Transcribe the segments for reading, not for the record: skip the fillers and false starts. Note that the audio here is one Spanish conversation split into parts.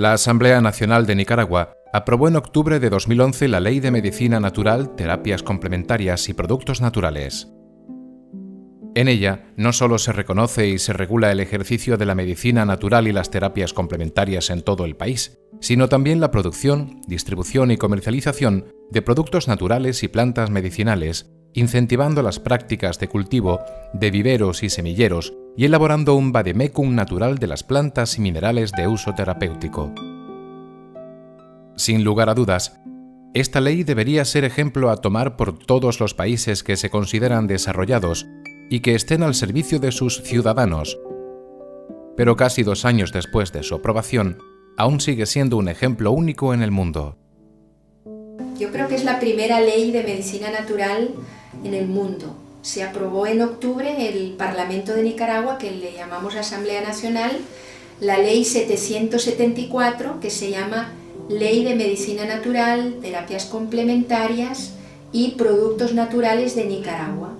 La Asamblea Nacional de Nicaragua aprobó en octubre de 2011 la Ley de Medicina Natural, Terapias Complementarias y Productos Naturales. En ella no solo se reconoce y se regula el ejercicio de la medicina natural y las terapias complementarias en todo el país, sino también la producción, distribución y comercialización de productos naturales y plantas medicinales, incentivando las prácticas de cultivo de viveros y semilleros y elaborando un vademecum natural de las plantas y minerales de uso terapéutico. Sin lugar a dudas, esta ley debería ser ejemplo a tomar por todos los países que se consideran desarrollados y que estén al servicio de sus ciudadanos. Pero casi 2 años después de su aprobación, aún sigue siendo un ejemplo único en el mundo. Yo creo que es la primera ley de medicina natural en el mundo. Se aprobó en octubre el Parlamento de Nicaragua, que le llamamos Asamblea Nacional, la Ley 774, que se llama Ley de Medicina Natural, Terapias Complementarias y Productos Naturales de Nicaragua.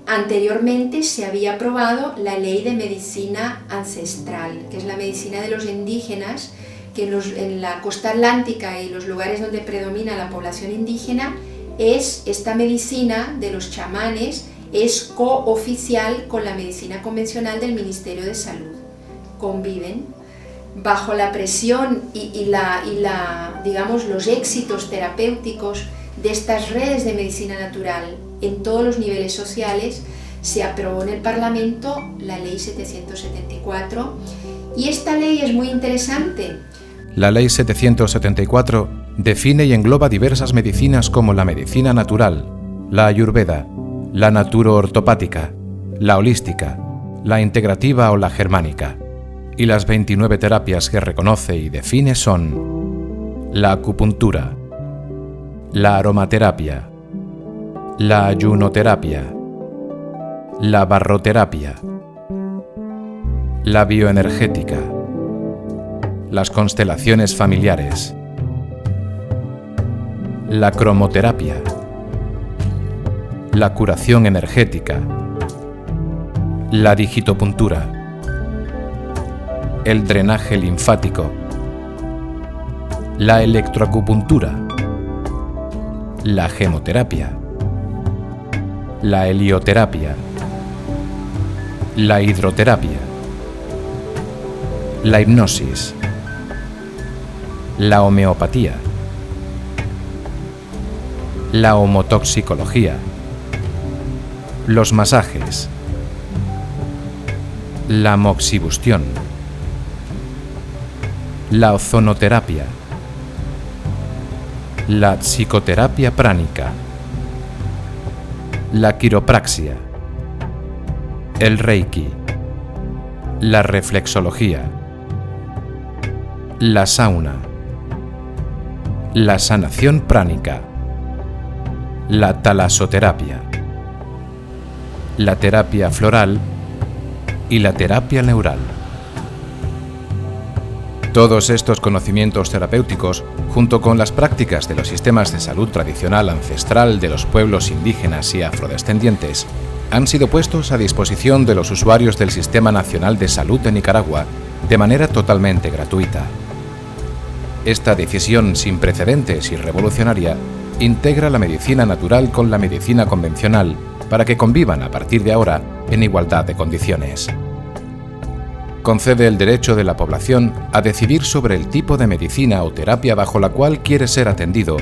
Anteriormente se había aprobado la Ley de Medicina Ancestral, que es la medicina de los indígenas, que en la costa atlántica y los lugares donde predomina la población indígena, esta medicina de los chamanes es cooficial con la medicina convencional del Ministerio de Salud. Conviven bajo la presión y digamos, los éxitos terapéuticos de estas redes de medicina natural en todos los niveles sociales. Se aprobó en el Parlamento la Ley 774 y esta ley es muy interesante. La Ley 774 define y engloba diversas medicinas como la medicina natural, la ayurveda, la naturoortopática, la holística, la integrativa o la germánica. Y las 29 terapias que reconoce y define son la acupuntura, la aromaterapia, la ayunoterapia, la barroterapia, la bioenergética, las constelaciones familiares, la cromoterapia, la curación energética, la digitopuntura, el drenaje linfático, la electroacupuntura, la gemoterapia, la helioterapia, la hidroterapia, la hipnosis, la homeopatía, la homotoxicología, los masajes, la moxibustión, la ozonoterapia, la psicoterapia pránica, la quiropraxia, el reiki, la reflexología, la sauna, la sanación pránica, la talasoterapia, la terapia floral y la terapia neural. Todos estos conocimientos terapéuticos, junto con las prácticas de los sistemas de salud tradicional ancestral de los pueblos indígenas y afrodescendientes, han sido puestos a disposición de los usuarios del Sistema Nacional de Salud de Nicaragua de manera totalmente gratuita. Esta decisión sin precedentes y revolucionaria integra la medicina natural con la medicina convencional para que convivan a partir de ahora en igualdad de condiciones. Concede el derecho de la población a decidir sobre el tipo de medicina o terapia bajo la cual quiere ser atendido,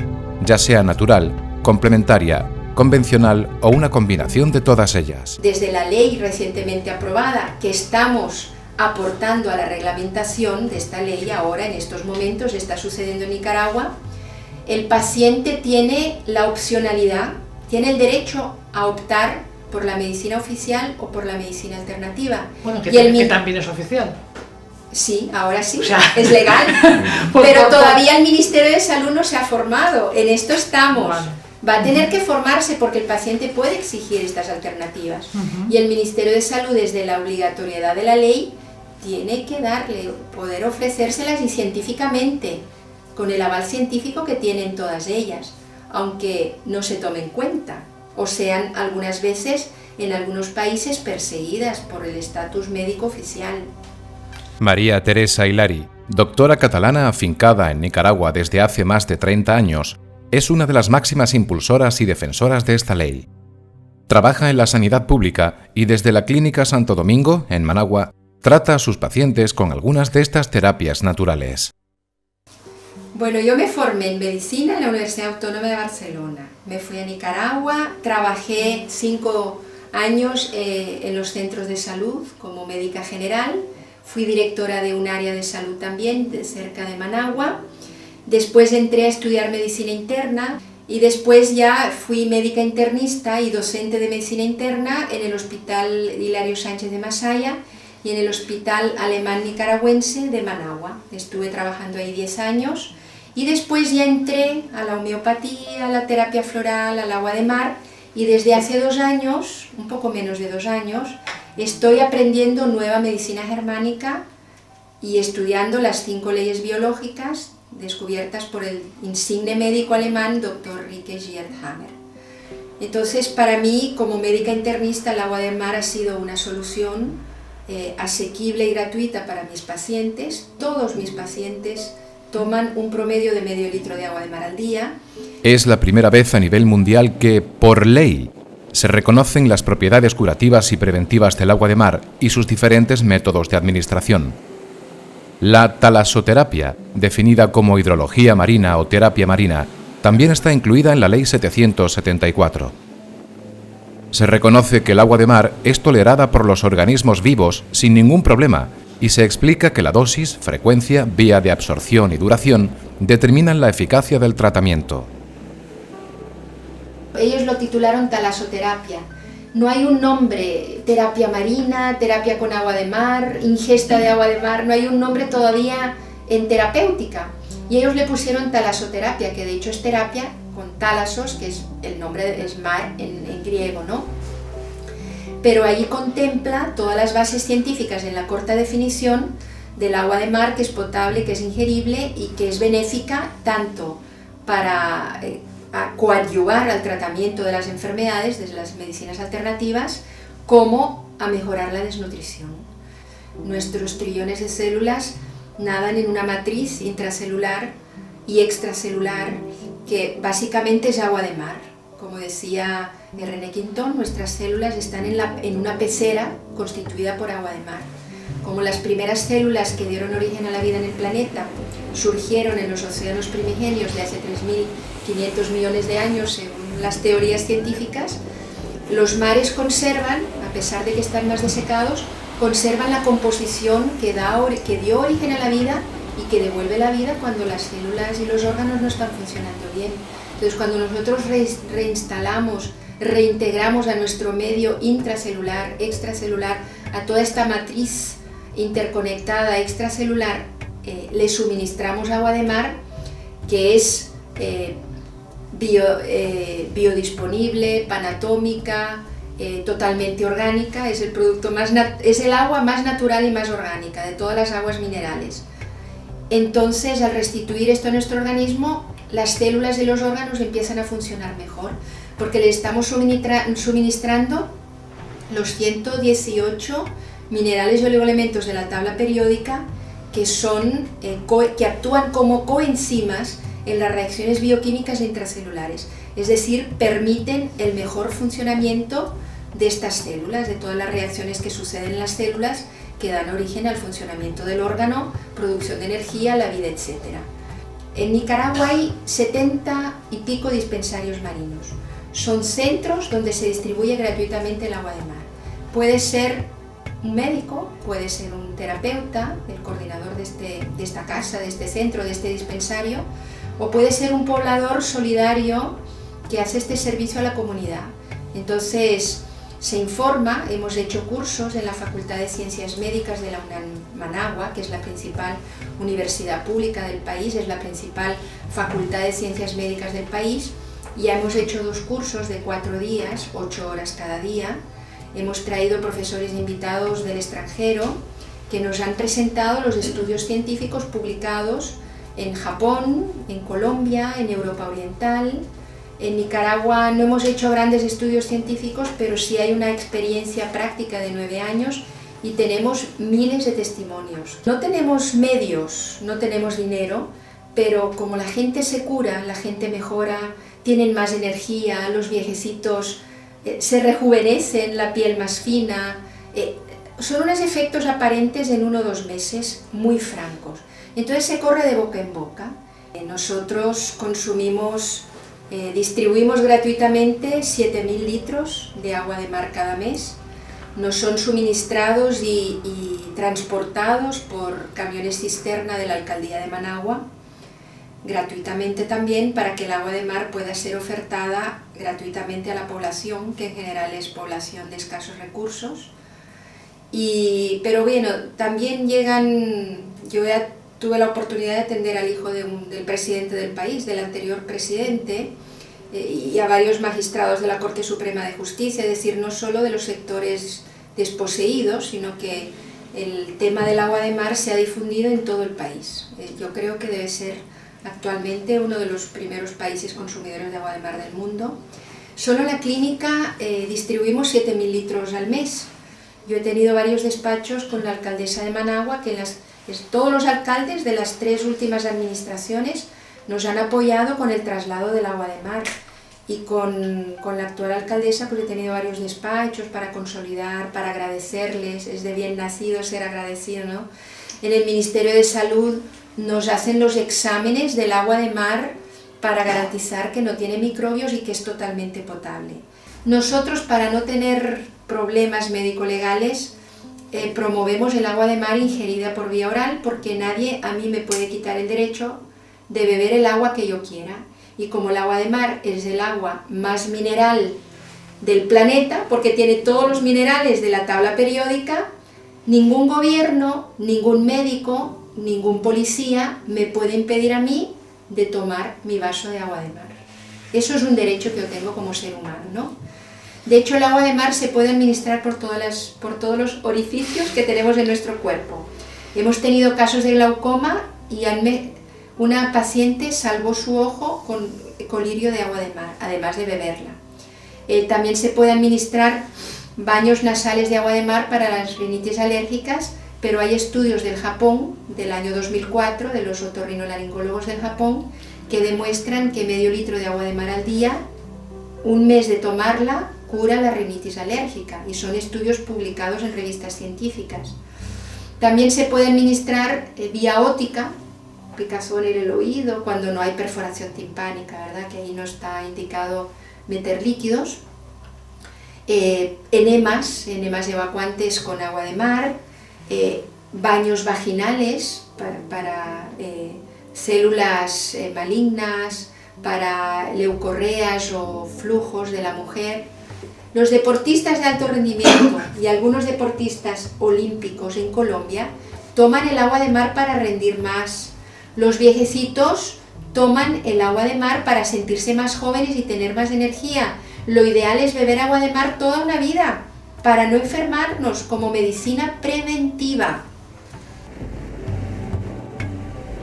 ya sea natural, complementaria, convencional o una combinación de todas ellas. Desde la ley recientemente aprobada, que estamos aportando a la reglamentación de esta ley ahora, en estos momentos, está sucediendo en Nicaragua, el paciente tiene la opcionalidad, tiene el derecho a optar por la medicina oficial o por la medicina alternativa. Bueno, que también es oficial. Sí, ahora sí, o sea, es legal, pero todavía el Ministerio de Salud no se ha formado, en esto estamos. Vale. Va a tener que formarse porque el paciente puede exigir estas alternativas. Y el Ministerio de Salud, desde la obligatoriedad de la ley, tiene que poder ofrecérselas y científicamente, con el aval científico que tienen todas ellas, aunque no se tome en cuenta, o sean algunas veces en algunos países perseguidas por el estatus médico oficial. María Teresa Hilari, Doctora catalana afincada en Nicaragua desde hace más de 30 años, es una de las máximas impulsoras y defensoras de esta ley. Trabaja en la sanidad pública y desde la Clínica Santo Domingo, en Managua, trata a sus pacientes con algunas de estas terapias naturales. Bueno, yo me formé en medicina en la Universidad Autónoma de Barcelona. Me fui a Nicaragua, trabajé 5 años en los centros de salud como médica general. Fui directora de un área de salud también, cerca de Managua. Después entré a estudiar medicina interna y después ya fui médica internista y docente de medicina interna en el Hospital Hilario Sánchez de Masaya y en el Hospital Alemán Nicaragüense de Managua. Estuve trabajando ahí 10 años y después ya entré a la homeopatía, a la terapia floral, al agua de mar y desde hace 2 años, un poco menos de 2 años, estoy aprendiendo nueva medicina germánica y estudiando las 5 leyes biológicas descubiertas por el insigne médico alemán Dr. Rike Gierdhammer. Entonces, para mí, como médica internista, el agua de mar ha sido una solución asequible y gratuita para mis pacientes. Todos mis pacientes toman un promedio de medio litro de agua de mar al día. Es la primera vez a nivel mundial que, por ley, se reconocen las propiedades curativas y preventivas del agua de mar y sus diferentes métodos de administración. La talasoterapia, definida como hidrología marina o terapia marina, también está incluida en la Ley 774. Se reconoce que el agua de mar es tolerada por los organismos vivos sin ningún problema y se explica que la dosis, frecuencia, vía de absorción y duración determinan la eficacia del tratamiento. Ellos lo titularon talasoterapia. No hay un nombre, terapia marina, terapia con agua de mar, ingesta de agua de mar, no hay un nombre todavía en terapéutica. Y ellos le pusieron talasoterapia, que de hecho es terapia con talasos, que es el nombre es mar en griego, ¿no? Pero ahí contempla todas las bases científicas en la corta definición del agua de mar, que es potable, que es ingerible y que es benéfica tanto para coadyuvar al tratamiento de las enfermedades desde las medicinas alternativas, como a mejorar la desnutrición. Nuestros trillones de células nadan en una matriz intracelular y extracelular que básicamente es agua de mar. Como decía René Quintón, nuestras células están en una pecera constituida por agua de mar. Como las primeras células que dieron origen a la vida en el planeta surgieron en los océanos primigenios de hace 3.500 millones de años, según las teorías científicas, los mares conservan, a pesar de que están más desecados, conservan la composición que dio origen a la vida y que devuelve la vida cuando las células y los órganos no están funcionando bien. Entonces, cuando nosotros reinstalamos, reintegramos a nuestro medio intracelular, extracelular, a toda esta matriz interconectada extracelular, le suministramos agua de mar, que es biodisponible, panatómica, totalmente orgánica, es el agua más natural y más orgánica de todas las aguas minerales. Entonces, al restituir esto a nuestro organismo, las células y los órganos empiezan a funcionar mejor, porque le estamos suministrando los 118 minerales y oligoelementos de la tabla periódica que actúan como coenzimas en las reacciones bioquímicas intracelulares, es decir, permiten el mejor funcionamiento de estas células, de todas las reacciones que suceden en las células que dan origen al funcionamiento del órgano, producción de energía, la vida, etc. En Nicaragua hay 70 y pico dispensarios marinos. Son centros donde se distribuye gratuitamente el agua de mar. Puede ser un médico, puede ser un terapeuta, el coordinador de esta casa, de este centro, de este dispensario, o puede ser un poblador solidario que hace este servicio a la comunidad. Entonces, se informa, hemos hecho cursos en la Facultad de Ciencias Médicas de la UNAM Managua, que es la principal universidad pública del país, es la principal facultad de Ciencias Médicas del país. Ya hemos hecho 2 cursos de 4 días, 8 horas cada día. Hemos traído profesores invitados del extranjero que nos han presentado los estudios científicos publicados en Japón, en Colombia, en Europa Oriental. En Nicaragua no hemos hecho grandes estudios científicos, pero sí hay una experiencia práctica de 9 años y tenemos miles de testimonios. No tenemos medios, no tenemos dinero, pero como la gente se cura, la gente mejora, tienen más energía, los viejecitos se rejuvenecen, la piel más fina, son unos efectos aparentes en 1 o 2 meses muy francos. Entonces se corre de boca en boca. Nosotros distribuimos gratuitamente 7.000 litros de agua de mar cada mes. Nos son suministrados y transportados por camiones cisterna de la Alcaldía de Managua, gratuitamente también, para que el agua de mar pueda ser ofertada gratuitamente a la población, que en general es población de escasos recursos. Pero bueno, también yo ya tuve la oportunidad de atender al hijo del presidente del país, del anterior presidente, y a varios magistrados de la Corte Suprema de Justicia, es decir, no solo de los sectores desposeídos, sino que el tema del agua de mar se ha difundido en todo el país. Yo creo que debe ser actualmente uno de los primeros países consumidores de agua de mar del mundo. Solo en la clínica distribuimos 7.000 litros al mes. Yo he tenido varios despachos con la alcaldesa de Managua, que todos los alcaldes de las 3 últimas administraciones nos han apoyado con el traslado del agua de mar. Y con la actual alcaldesa pues he tenido varios despachos para consolidar, para agradecerles, es de bien nacido ser agradecido, ¿no? En el Ministerio de Salud nos hacen los exámenes del agua de mar para garantizar que no tiene microbios y que es totalmente potable. Nosotros, para no tener problemas médico-legales, promovemos el agua de mar ingerida por vía oral, porque nadie a mí me puede quitar el derecho de beber el agua que yo quiera. Y como el agua de mar es el agua más mineral del planeta, porque tiene todos los minerales de la tabla periódica, ningún gobierno, ningún médico, ningún policía me puede impedir a mí de tomar mi vaso de agua de mar. Eso es un derecho que yo tengo como ser humano, ¿no? De hecho, el agua de mar se puede administrar por todos los orificios que tenemos en nuestro cuerpo. Hemos tenido casos de glaucoma y una paciente salvó su ojo con colirio de agua de mar, además de beberla. También se puede administrar baños nasales de agua de mar para las rinitis alérgicas, pero hay estudios del Japón, del año 2004, de los otorrinolaringólogos del Japón, que demuestran que medio litro de agua de mar al día, un mes de tomarla, cura la rinitis alérgica, y son estudios publicados en revistas científicas. También se puede administrar vía ótica, picazón en el oído, cuando no hay perforación timpánica, ¿verdad? Que ahí no está indicado meter líquidos. Enemas evacuantes con agua de mar, baños vaginales para células malignas, para leucorreas o flujos de la mujer. Los deportistas de alto rendimiento y algunos deportistas olímpicos en Colombia toman el agua de mar para rendir más. Los viejecitos toman el agua de mar para sentirse más jóvenes y tener más energía. Lo ideal es beber agua de mar toda una vida, para no enfermarnos, como medicina preventiva.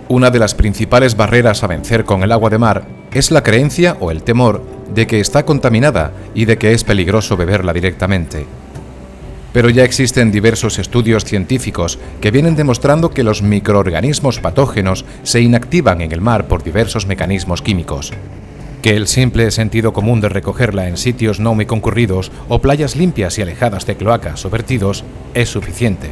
Una de las principales barreras a vencer con el agua de mar es la creencia o el temor de que está contaminada y de que es peligroso beberla directamente. Pero ya existen diversos estudios científicos que vienen demostrando que los microorganismos patógenos se inactivan en el mar por diversos mecanismos químicos, que el simple sentido común de recogerla en sitios no muy concurridos o playas limpias y alejadas de cloacas o vertidos es suficiente.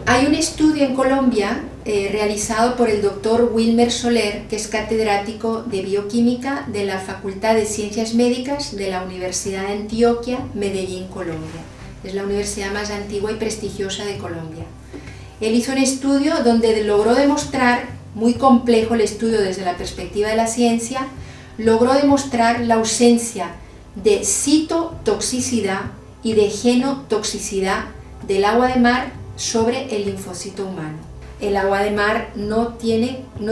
Hay un estudio en Colombia realizado por el doctor Wilmer Soler, que es catedrático de bioquímica de la Facultad de Ciencias Médicas de la Universidad de Antioquia, Medellín, Colombia. Es la universidad más antigua y prestigiosa de Colombia. Él hizo un estudio donde logró demostrar, muy complejo el estudio desde la perspectiva de la ciencia, logró demostrar la ausencia de citotoxicidad y de genotoxicidad del agua de mar sobre el linfocito humano. El agua de mar no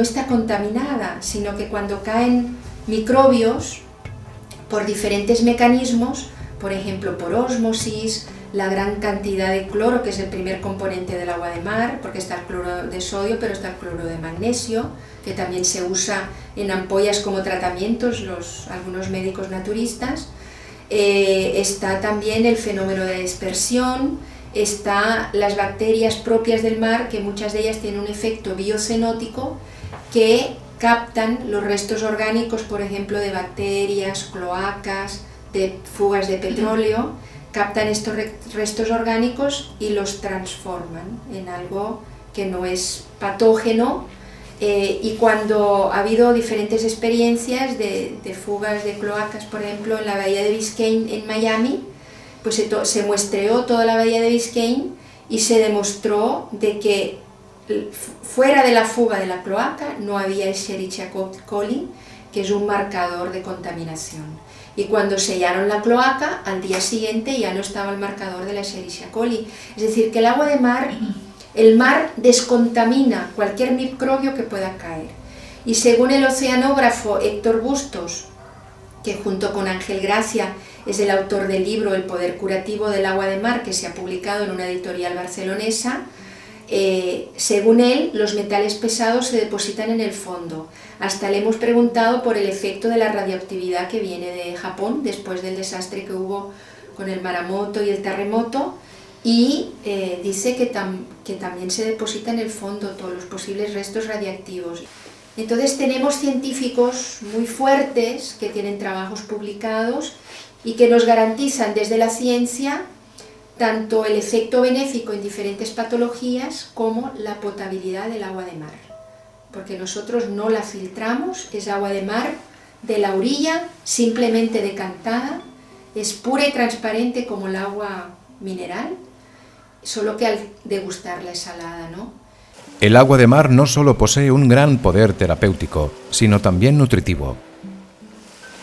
está contaminada, sino que cuando caen microbios por diferentes mecanismos, por ejemplo por ósmosis, la gran cantidad de cloro, que es el primer componente del agua de mar, porque está el cloro de sodio, pero está el cloro de magnesio, que también se usa en ampollas como tratamientos algunos médicos naturistas. está también el fenómeno de dispersión, está las bacterias propias del mar, que muchas de ellas tienen un efecto biocenótico que captan los restos orgánicos, por ejemplo, de bacterias, cloacas, de fugas de petróleo, captan estos restos orgánicos y los transforman en algo que no es patógeno, y cuando ha habido diferentes experiencias de fugas de cloacas, por ejemplo, en la bahía de Biscayne en Miami, pues se muestreó toda la bahía de Biscayne y se demostró de que fuera de la fuga de la cloaca no había Escherichia coli, que es un marcador de contaminación. Y cuando sellaron la cloaca, al día siguiente ya no estaba el marcador de la Escherichia coli. Es decir, que el agua de mar, el mar descontamina cualquier microbio que pueda caer. Y según el oceanógrafo Héctor Bustos, que junto con Ángel Gracia es el autor del libro El poder curativo del agua de mar, que se ha publicado en una editorial barcelonesa, según él, los metales pesados se depositan en el fondo. Hasta le hemos preguntado por el efecto de la radioactividad que viene de Japón, después del desastre que hubo con el maremoto y el terremoto, y dice que también se deposita en el fondo todos los posibles restos radiactivos. Entonces tenemos científicos muy fuertes que tienen trabajos publicados y que nos garantizan desde la ciencia tanto el efecto benéfico en diferentes patologías como la potabilidad del agua de mar. Porque nosotros no la filtramos, es agua de mar de la orilla, simplemente decantada, es pura y transparente como el agua mineral, solo que al degustarla es salada, ¿no? El agua de mar no solo posee un gran poder terapéutico, sino también nutritivo.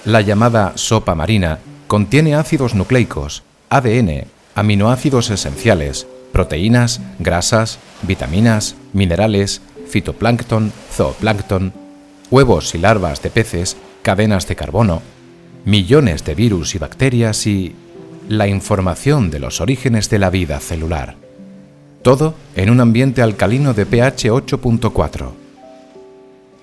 La llamada sopa marina contiene ácidos nucleicos, ADN, aminoácidos esenciales, proteínas, grasas, vitaminas, minerales, fitoplancton, zooplancton, huevos y larvas de peces, cadenas de carbono, millones de virus y bacterias y la información de los orígenes de la vida celular. Todo en un ambiente alcalino de pH 8.4.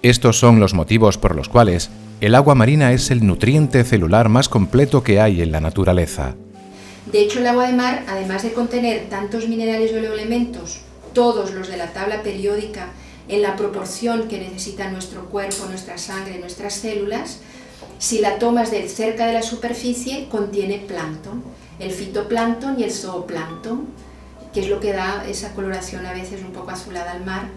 Estos son los motivos por los cuales el agua marina es el nutriente celular más completo que hay en la naturaleza. De hecho, el agua de mar, además de contener tantos minerales o elementos, todos los de la tabla periódica, en la proporción que necesita nuestro cuerpo, nuestra sangre, nuestras células, si la tomas de cerca de la superficie, contiene plancton, el fitoplancton y el zooplancton, que es lo que da esa coloración a veces un poco azulada al mar,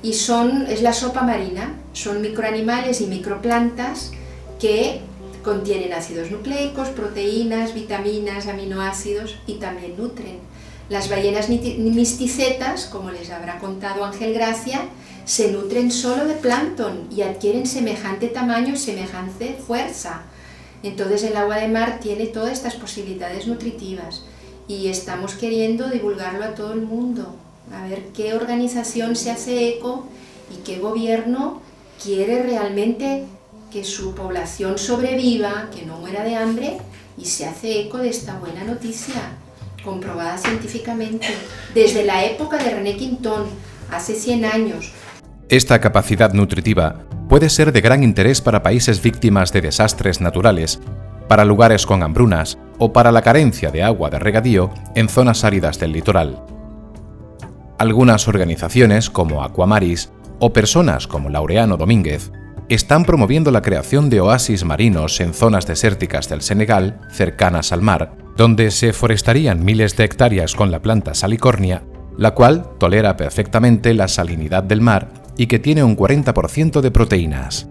y es la sopa marina, son microanimales y microplantas que contienen ácidos nucleicos, proteínas, vitaminas, aminoácidos y también nutren. Las ballenas misticetas, como les habrá contado Ángel Gracia, se nutren solo de plancton y adquieren semejante tamaño y semejante fuerza. Entonces el agua de mar tiene todas estas posibilidades nutritivas y estamos queriendo divulgarlo a todo el mundo, a ver qué organización se hace eco y qué gobierno quiere realmente que su población sobreviva, que no muera de hambre, y se hace eco de esta buena noticia, comprobada científicamente, desde la época de René Quintón, hace 100 años. Esta capacidad nutritiva puede ser de gran interés para países víctimas de desastres naturales, para lugares con hambrunas o para la carencia de agua de regadío en zonas áridas del litoral. Algunas organizaciones como Aquamaris o personas como Laureano Domínguez están promoviendo la creación de oasis marinos en zonas desérticas del Senegal, cercanas al mar, donde se forestarían miles de hectáreas con la planta salicornia, la cual tolera perfectamente la salinidad del mar y que tiene un 40% de proteínas.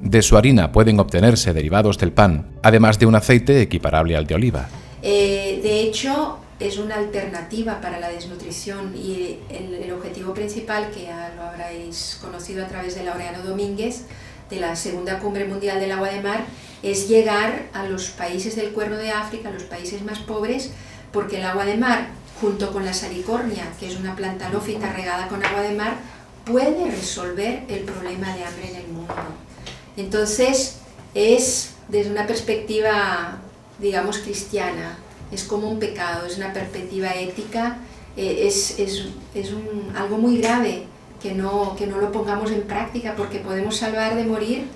De su harina pueden obtenerse derivados del pan, además de un aceite equiparable al de oliva. De hecho, es una alternativa para la desnutrición y el objetivo principal, que ya lo habréis conocido a través de Laureano Domínguez, de la Segunda Cumbre Mundial del Agua de Mar, es llegar a los países del Cuerno de África, a los países más pobres, porque el agua de mar, junto con la salicornia, que es una planta halófita regada con agua de mar, puede resolver el problema de hambre en el mundo. Entonces, es desde una perspectiva, digamos, cristiana, es como un pecado, es una perspectiva ética, algo muy grave que no lo pongamos en práctica, porque podemos salvar de morir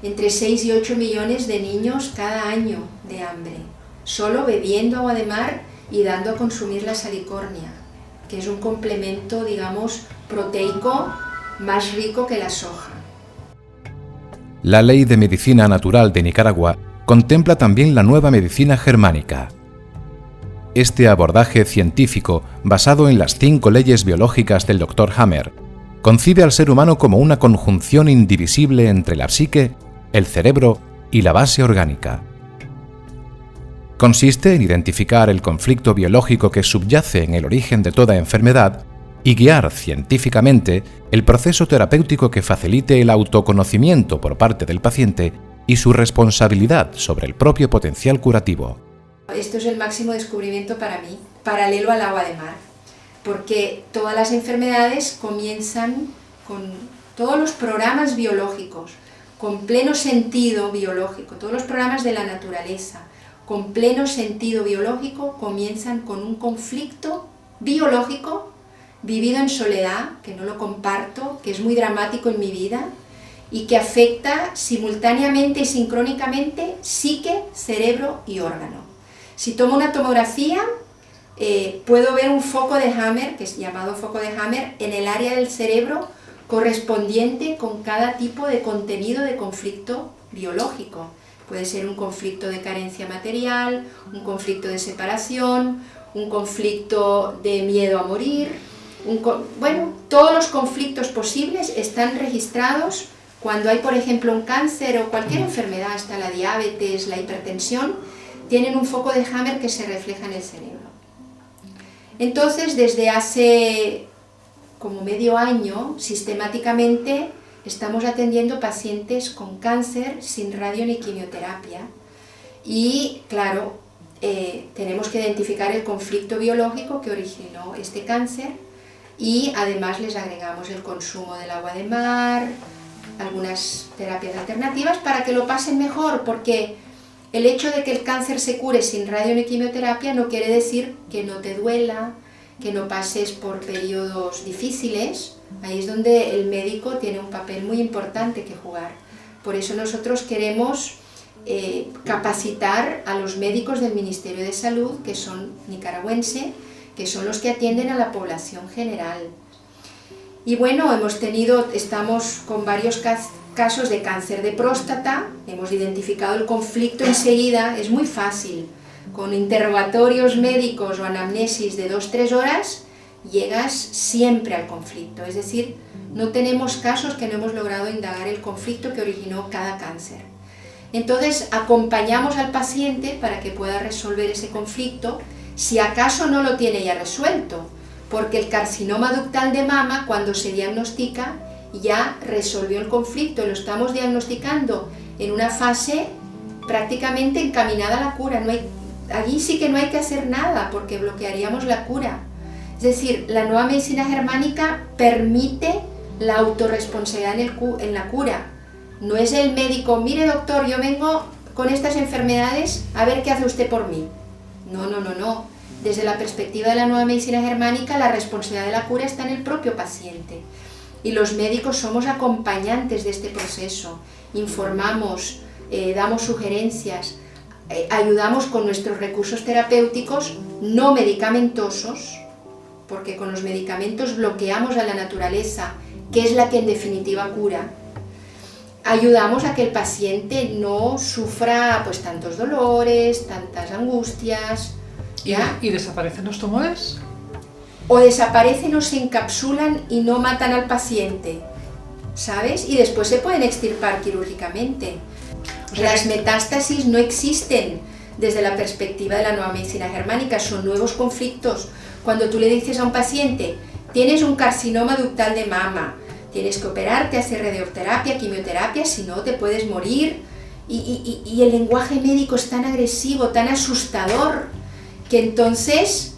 entre 6 y 8 millones de niños cada año de hambre, solo bebiendo agua de mar y dando a consumir la salicornia, que es un complemento, digamos, proteico más rico que la soja. La Ley de Medicina Natural de Nicaragua contempla también la nueva medicina germánica. Este abordaje científico, basado en las 5 leyes biológicas del Dr. Hammer, concibe al ser humano como una conjunción indivisible entre la psique, el cerebro y la base orgánica. Consiste en identificar el conflicto biológico que subyace en el origen de toda enfermedad y guiar científicamente el proceso terapéutico que facilite el autoconocimiento por parte del paciente y su responsabilidad sobre el propio potencial curativo. Esto es el máximo descubrimiento para mí, paralelo al agua de mar, porque todas las enfermedades comienzan con todos los programas biológicos, con pleno sentido biológico, todos los programas de la naturaleza, con pleno sentido biológico, comienzan con un conflicto biológico vivido en soledad, que no lo comparto, que es muy dramático en mi vida y que afecta simultáneamente y sincrónicamente psique, cerebro y órgano. Si tomo una tomografía, puedo ver un foco de Hammer, que es llamado foco de Hammer, en el área del cerebro correspondiente con cada tipo de contenido de conflicto biológico. Puede ser un conflicto de carencia material, un conflicto de separación, un conflicto de miedo a morir. Bueno, todos los conflictos posibles están registrados cuando hay, por ejemplo, un cáncer o cualquier enfermedad, hasta la diabetes, la hipertensión, tienen un foco de Hammer que se refleja en el cerebro. Entonces, desde hace como medio año, sistemáticamente estamos atendiendo pacientes con cáncer sin radio ni quimioterapia y, claro, tenemos que identificar el conflicto biológico que originó este cáncer y además les agregamos el consumo del agua de mar, algunas terapias alternativas para que lo pasen mejor, porque el hecho de que el cáncer se cure sin radio ni quimioterapia no quiere decir que no te duela, que no pases por periodos difíciles. Ahí es donde el médico tiene un papel muy importante que jugar. Por eso nosotros queremos capacitar a los médicos del Ministerio de Salud, que son nicaragüenses, que son los que atienden a la población general. Y bueno, estamos con varios casos de cáncer de próstata, hemos identificado el conflicto enseguida, es muy fácil, con interrogatorios médicos o anamnesis de 2-3 horas, llegas siempre al conflicto, es decir, no tenemos casos que no hemos logrado indagar el conflicto que originó cada cáncer. Entonces acompañamos al paciente para que pueda resolver ese conflicto, si acaso no lo tiene ya resuelto, porque el carcinoma ductal de mama, cuando se diagnostica, ya resolvió el conflicto, lo estamos diagnosticando en una fase prácticamente encaminada a la cura. Allí sí que no hay que hacer nada, porque bloquearíamos la cura. Es decir, la nueva medicina germánica permite la autorresponsabilidad en la cura. No es el médico, mire doctor, yo vengo con estas enfermedades, a ver qué hace usted por mí. No. Desde la perspectiva de la nueva medicina germánica, la responsabilidad de la cura está en el propio paciente. Y los médicos somos acompañantes de este proceso, informamos, damos sugerencias, ayudamos con nuestros recursos terapéuticos no medicamentosos, porque con los medicamentos bloqueamos a la naturaleza, que es la que en definitiva cura. Ayudamos a que el paciente no sufra pues tantos dolores, tantas angustias. ¿Ya? ¿Y desaparecen los tumores? O desaparecen o se encapsulan y no matan al paciente, ¿sabes? Y después se pueden extirpar quirúrgicamente. Las metástasis no existen desde la perspectiva de la nueva medicina germánica, son nuevos conflictos. Cuando tú le dices a un paciente, tienes un carcinoma ductal de mama, tienes que operarte, hacer radioterapia, quimioterapia, si no te puedes morir. Y el lenguaje médico es tan agresivo, tan asustador, que entonces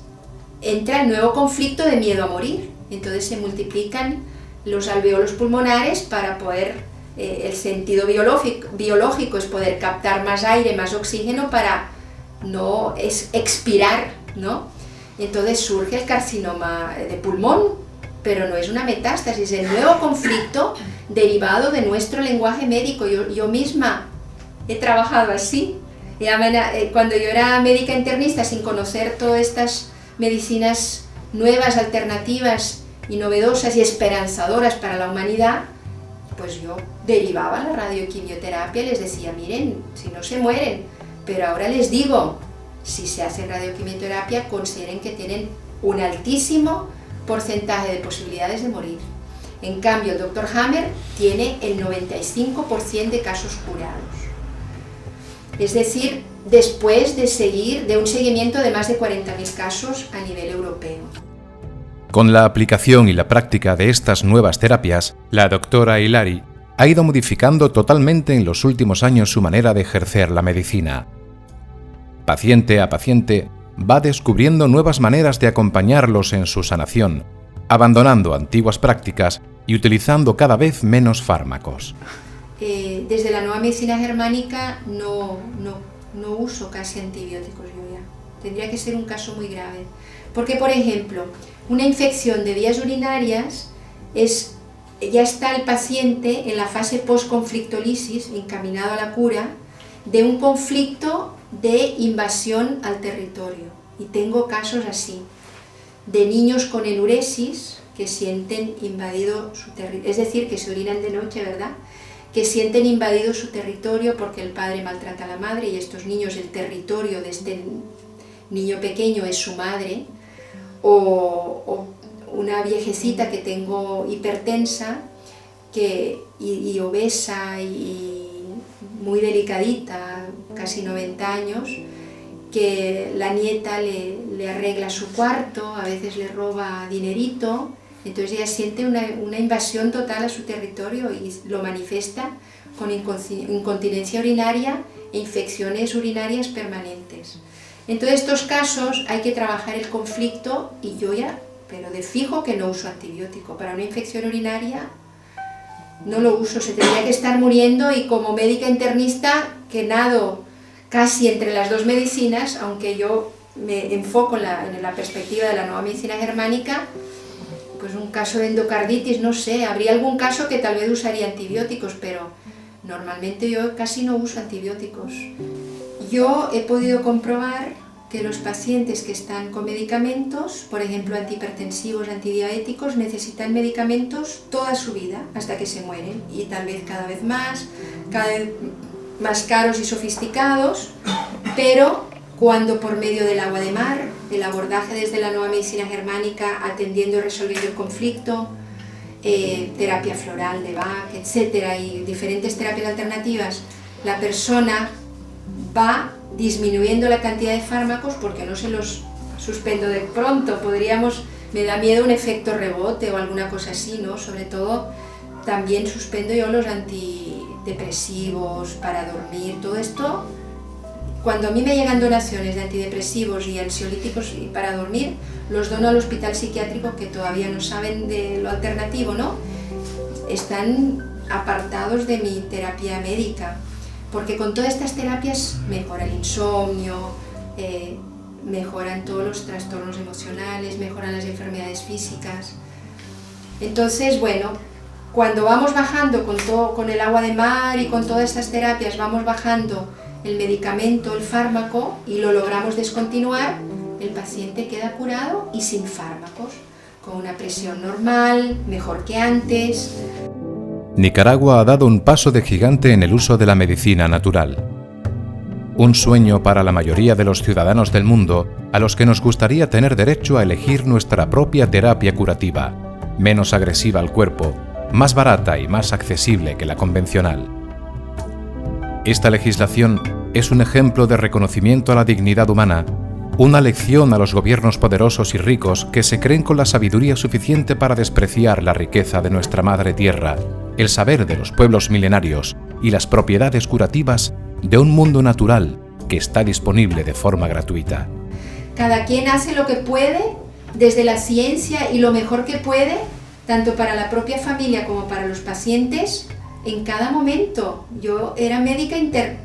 entra el nuevo conflicto de miedo a morir. Entonces se multiplican los alveolos pulmonares para poder, el sentido biológico es poder captar más aire, más oxígeno para no expirar, ¿no? Entonces surge el carcinoma de pulmón, pero no es una metástasis, el nuevo conflicto derivado de nuestro lenguaje médico. Yo misma he trabajado así. Cuando yo era médica internista, sin conocer todas estas medicinas nuevas, alternativas y novedosas y esperanzadoras para la humanidad, pues yo derivaba la radioquimioterapia y les decía, miren, si no se mueren, pero ahora les digo, si se hace radioquimioterapia, consideren que tienen un altísimo porcentaje de posibilidades de morir. En cambio, el Dr. Hammer tiene el 95% de casos curados. Es decir, después de un seguimiento de más de 40.000 casos a nivel europeo. Con la aplicación y la práctica de estas nuevas terapias, la doctora Hilary ha ido modificando totalmente en los últimos años su manera de ejercer la medicina. Paciente a paciente, va descubriendo nuevas maneras de acompañarlos en su sanación, abandonando antiguas prácticas y utilizando cada vez menos fármacos. Desde la nueva medicina germánica no uso casi antibióticos yo ya. Tendría que ser un caso muy grave. Porque, por ejemplo, una infección de vías urinarias ya está el paciente en la fase post-conflictolisis, encaminado a la cura, de un conflicto de invasión al territorio. Y tengo casos así, de niños con enuresis que sienten invadido su territorio, es decir, que se orinan de noche, ¿verdad?, que sienten invadido su territorio porque el padre maltrata a la madre y estos niños, el territorio de este niño pequeño es su madre, o una viejecita que tengo hipertensa y obesa y muy delicadita, casi 90 años, que la nieta le arregla su cuarto, a veces le roba dinerito. Entonces ella siente una invasión total a su territorio y lo manifiesta con incontinencia urinaria e infecciones urinarias permanentes. En todos estos casos hay que trabajar el conflicto y yo ya, pero de fijo que no uso antibiótico. Para una infección urinaria no lo uso, se tendría que estar muriendo y como médica internista que nado casi entre las dos medicinas, aunque yo me enfoco en la perspectiva de la nueva medicina germánica, pues un caso de endocarditis, no sé, habría algún caso que tal vez usaría antibióticos, pero normalmente yo casi no uso antibióticos. Yo he podido comprobar que los pacientes que están con medicamentos, por ejemplo antihipertensivos, antidiabéticos, necesitan medicamentos toda su vida, hasta que se mueren, y tal vez cada vez más caros y sofisticados, pero cuando por medio del agua de mar, el abordaje desde la nueva medicina germánica, atendiendo y resolviendo el conflicto, terapia floral de Bach, etcétera, y diferentes terapias alternativas, la persona va disminuyendo la cantidad de fármacos porque no se los suspendo de pronto. Me da miedo un efecto rebote o alguna cosa así, ¿no? Sobre todo, también suspendo yo los antidepresivos para dormir, todo esto. Cuando a mí me llegan donaciones de antidepresivos y ansiolíticos y para dormir, los dono al hospital psiquiátrico que todavía no saben de lo alternativo, ¿no? Están apartados de mi terapia médica, porque con todas estas terapias mejora el insomnio, mejoran todos los trastornos emocionales, mejoran las enfermedades físicas. Entonces, bueno, cuando vamos bajando con el agua de mar y con todas estas terapias, vamos bajando el medicamento, el fármaco, y lo logramos descontinuar, el paciente queda curado y sin fármacos, con una presión normal, mejor que antes. Nicaragua ha dado un paso de gigante en el uso de la medicina natural. Un sueño para la mayoría de los ciudadanos del mundo a los que nos gustaría tener derecho a elegir nuestra propia terapia curativa, menos agresiva al cuerpo, más barata y más accesible que la convencional. Esta legislación es un ejemplo de reconocimiento a la dignidad humana, una lección a los gobiernos poderosos y ricos que se creen con la sabiduría suficiente para despreciar la riqueza de nuestra madre tierra, el saber de los pueblos milenarios y las propiedades curativas de un mundo natural que está disponible de forma gratuita. Cada quien hace lo que puede desde la ciencia y lo mejor que puede, tanto para la propia familia como para los pacientes, en cada momento. Yo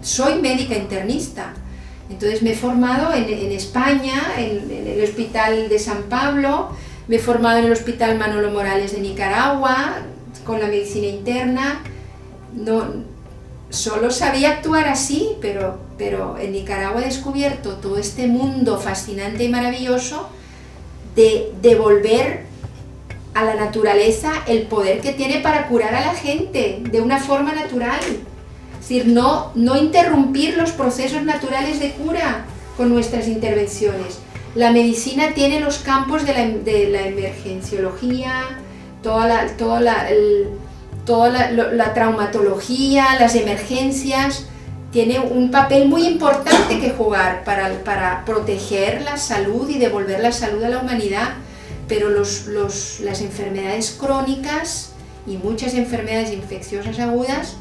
soy médica internista, entonces me he formado en España, en el Hospital de San Pablo, me he formado en el Hospital Manolo Morales de Nicaragua, con la medicina interna, solo sabía actuar así, pero en Nicaragua he descubierto todo este mundo fascinante y maravilloso de devolver a la naturaleza el poder que tiene para curar a la gente de una forma natural. Es decir, no interrumpir los procesos naturales de cura con nuestras intervenciones. La medicina tiene los campos de la emergenciología, toda la traumatología, las emergencias, tiene un papel muy importante que jugar para proteger la salud y devolver la salud a la humanidad, pero las enfermedades crónicas y muchas enfermedades infecciosas agudas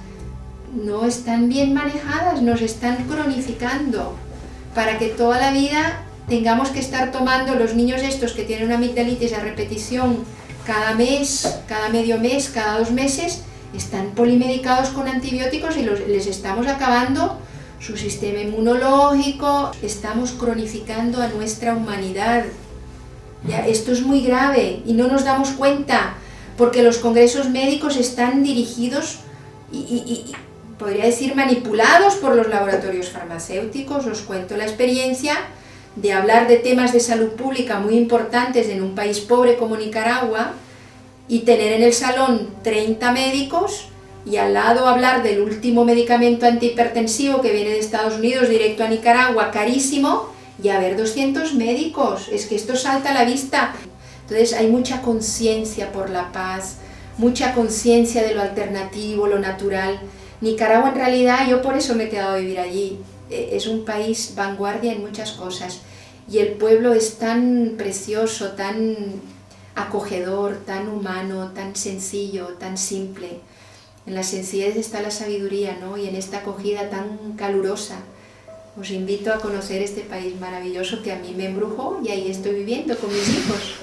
no están bien manejadas, nos están cronificando, para que toda la vida tengamos que estar tomando los niños estos que tienen una amigdalitis a repetición cada mes, cada medio mes, cada 2 meses, están polimedicados con antibióticos y les estamos acabando su sistema inmunológico, estamos cronificando a nuestra humanidad. Ya, esto es muy grave y no nos damos cuenta, porque los congresos médicos están dirigidos y podría decir manipulados por los laboratorios farmacéuticos. Os cuento la experiencia de hablar de temas de salud pública muy importantes en un país pobre como Nicaragua y tener en el salón 30 médicos y al lado hablar del último medicamento antihipertensivo que viene de Estados Unidos directo a Nicaragua, carísimo, y haber 200 médicos. Es que esto salta a la vista. Entonces hay mucha conciencia por la paz, mucha conciencia de lo alternativo, lo natural. Nicaragua en realidad, yo por eso me he quedado a vivir allí, es un país vanguardia en muchas cosas y el pueblo es tan precioso, tan acogedor, tan humano, tan sencillo, tan simple. En la sencillez está la sabiduría, ¿no? Y en esta acogida tan calurosa. Os invito a conocer este país maravilloso que a mí me embrujó y ahí estoy viviendo con mis hijos.